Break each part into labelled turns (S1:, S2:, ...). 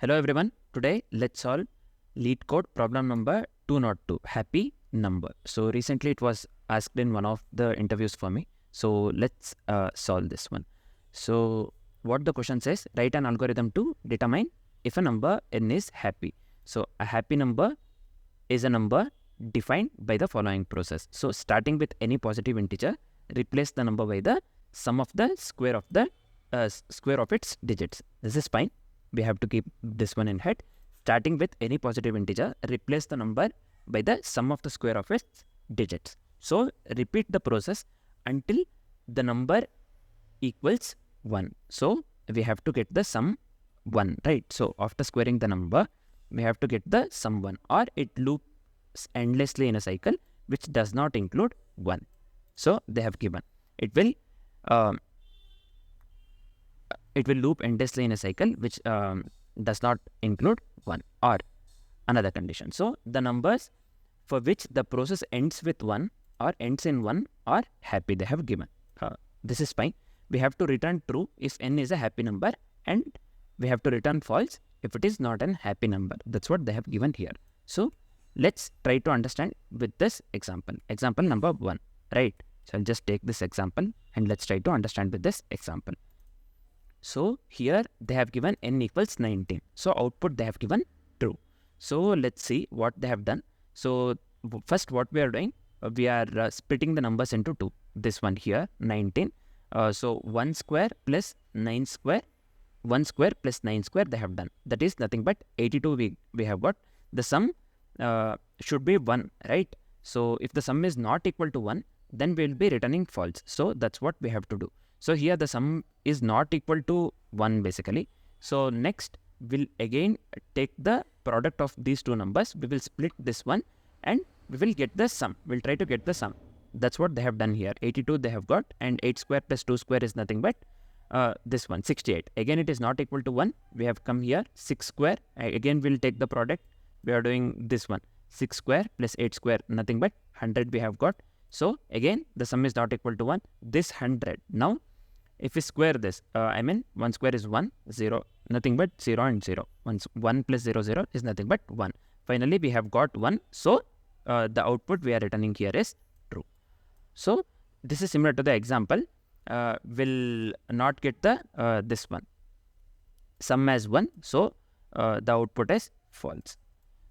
S1: Hello everyone. Today let's solve Leetcode problem number 202, happy number. So recently it was asked in one of the interviews for me. So let's solve this one. So what the question says, write an algorithm to determine if a number n is happy. So a happy number is a number defined by the following process. So starting with any positive integer, replace the number by the sum of the square of its digits. This is fine. We have to keep this one in head. Starting with any positive integer, replace the number by the sum of the square of its digits. So repeat the process until the number equals 1. So we have to get the sum 1, right? So after squaring the number, we have to get the sum 1, or it loops endlessly in a cycle which does not include 1. So they have given it will loop endlessly in a cycle which does not include 1 or another condition. So the numbers for which the process ends with 1 or ends in 1 are happy, they have given. This is fine. We have to return true if n is a happy number, and we have to return false if it is not an happy number. That's what they have given here. So let's try to understand with this example. Example number 1, right? So I'll just take this example and let's try to understand with this example. So here they have given n equals 19. So output they have given true. So let's see what they have done. So first what we are doing, we are splitting the numbers into 2. This one here, 19. So 1 square plus 9 square, 1 square plus 9 square they have done. That is nothing but 82 we have got. The sum should be 1, right? So if the sum is not equal to 1, then we will be returning false. So that's what we have to do. So here the sum is not equal to 1 basically. So next we'll again take the product of these two numbers. We will split this one and we will get the sum. We'll try to get the sum. That's what they have done here. 82 they have got, and 8 square plus 2 square is nothing but this one, 68. Again it is not equal to 1. We have come here, 6 square. Again we'll take the product. We are doing this one, 6 square plus 8 square, nothing but 100 we have got. So again the sum is not equal to 1. This 100. Now if we square this, 1 square is 1, 0, nothing but 0 and 0. 1 plus 0, 0 is nothing but 1. Finally, we have got 1. So the output we are returning here is true. So this is similar to the example. Will not get the this one. Sum as 1. So the output is false.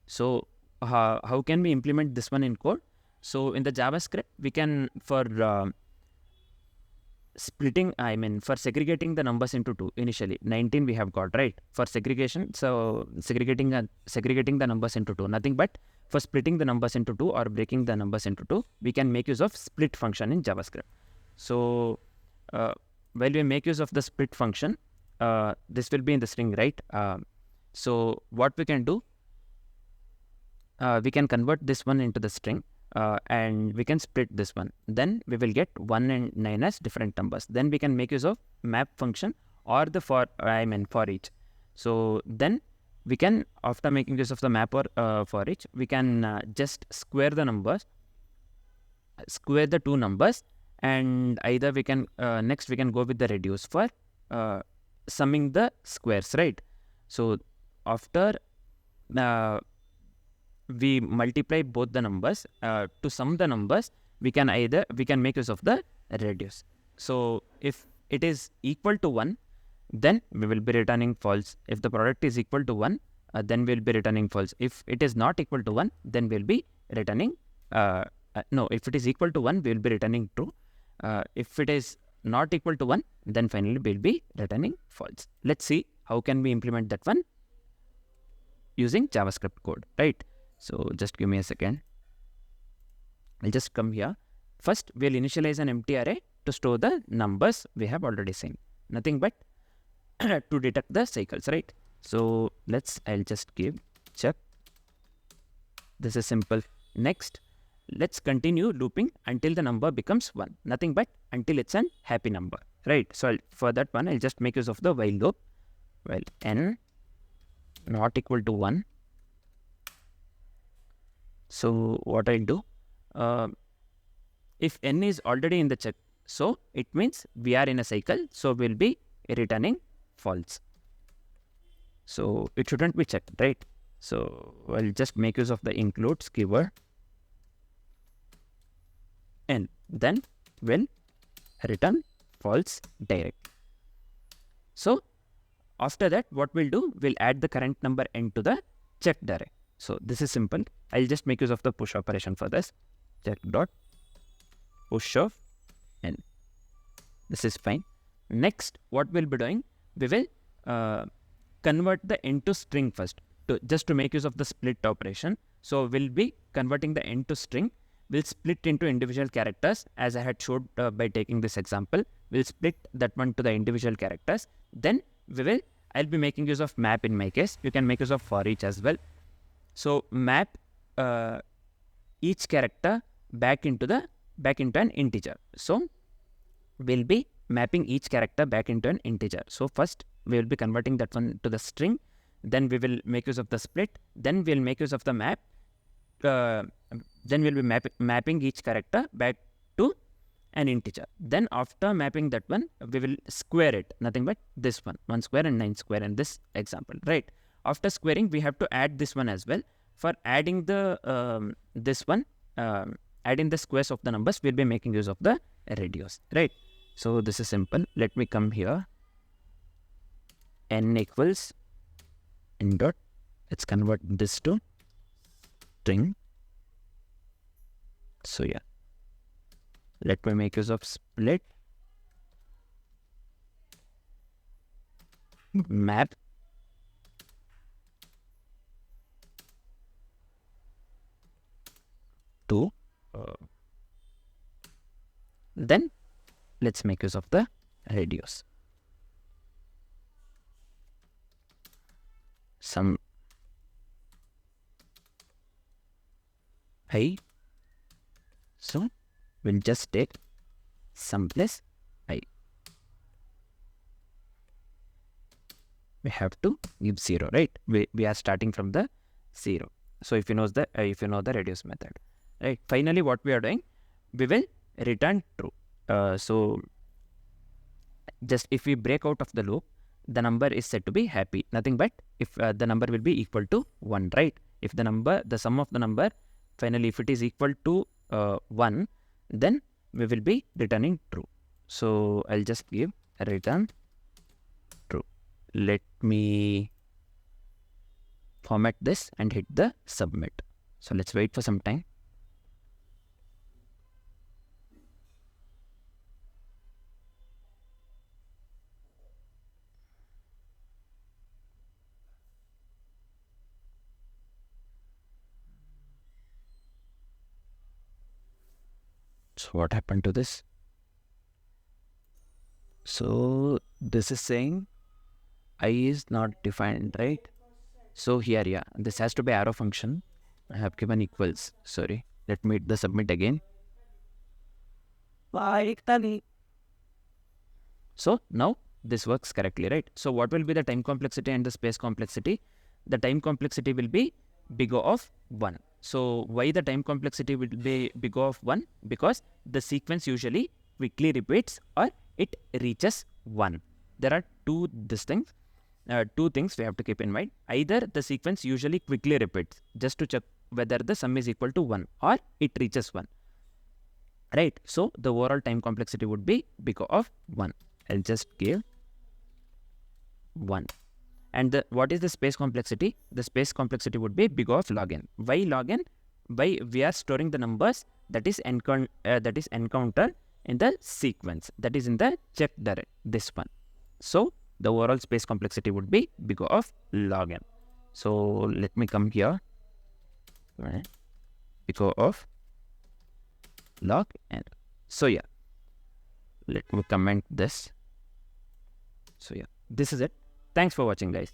S1: So how can we implement this one in code? So in the JavaScript, we can for segregating the numbers into 2. Initially 19 we have got, right, for segregation. So segregating the numbers into 2, nothing but for splitting the numbers into 2 or breaking the numbers into 2, we can make use of split function in JavaScript. So while we make use of the split function, this will be in the string, right? So what we can do, we can convert this one into the string. And we can split this one. Then we will get 1 and 9 as different numbers. Then we can make use of map function or the for each. So then we can, after making use of the map or for each, we can just square the numbers, square the two numbers, and either we can next we can go with the reduce for summing the squares, right? So after we multiply both the numbers to sum the numbers, we can make use of the reduce. So if it is equal to 1, then we will be returning false. If the product is equal to 1, then we will be returning false. If it is not equal to 1, then we will be returning if it is equal to 1, we will be returning true. If it is not equal to 1, then finally we will be returning false. Let's see how can we implement that one using JavaScript code, right? So just give me a second. I'll just come here. First, we'll initialize an empty array to store the numbers we have already seen. Nothing but to detect the cycles, right? So I'll just give check. This is simple. Next, let's continue looping until the number becomes 1. Nothing but until it's an happy number, right? So for that one, I'll just make use of the while loop. While n not equal to 1. So what I'll do, if n is already in the check, so it means we are in a cycle, so we'll be returning false. So it shouldn't be checked, right? So I'll just make use of the includes keyword, and then we'll return false direct. So after that, what we'll do, we'll add the current number n to the checked array. So this is simple. I'll just make use of the push operation for this. Check dot push of n. This is fine. Next, what we'll be doing, we will convert the n to string first, just to make use of the split operation. So we'll be converting the n to string. We'll split into individual characters, as I had showed by taking this example. We'll split that one to the individual characters. Then I'll be making use of map in my case. You can make use of for each as well. So map each character back into an integer. So we'll be mapping each character back into an integer. So first we will be converting that one to the string. Then we will make use of the split. Then we'll make use of the map. Then we'll be mapping each character back to an integer. Then after mapping that one, we will square it, nothing but this one, 1 square and 9 square in this example, right? After squaring, we have to add this one as well. For adding the adding the squares of the numbers, we'll be making use of the radius, right? So this is simple. Let me come here. N equals n dot. Let's convert this to string. So yeah, let me make use of split map to then let's make use of the radius. Some I. So we'll just take sum plus I. We have to give 0, right? We are starting from the 0. So if you know the radius method, right? Finally, what we are doing, we will return true. So just if we break out of the loop, the number is said to be happy. Nothing but if the number will be equal to 1, right? If the sum of the number, finally, if it is equal to 1, then we will be returning true. So I'll just give return true. Let me format this and hit the submit. So let's wait for some time. So what happened to this? So this is saying I is not defined, right? So here, yeah, this has to be arrow function. I have given equals. Sorry, let me hit the submit again. So now this works correctly, right? So what will be the time complexity and the space complexity? The time complexity will be big O of 1. So why the time complexity will be big O of 1? Because the sequence usually quickly repeats or it reaches 1. There are two things we have to keep in mind. Either the sequence usually quickly repeats just to check whether the sum is equal to 1 or it reaches 1. Right? So the overall time complexity would be big O of 1. I'll just give 1. And what is the space complexity? The space complexity would be big O of log n. Why log n? Why we are storing the numbers that is encountered in the sequence, that is in the checked array, this one. So the overall space complexity would be big O of log n. So let me come here. Right. Big O of log n. So yeah, let me comment this. So yeah, this is it. Thanks for watching, guys.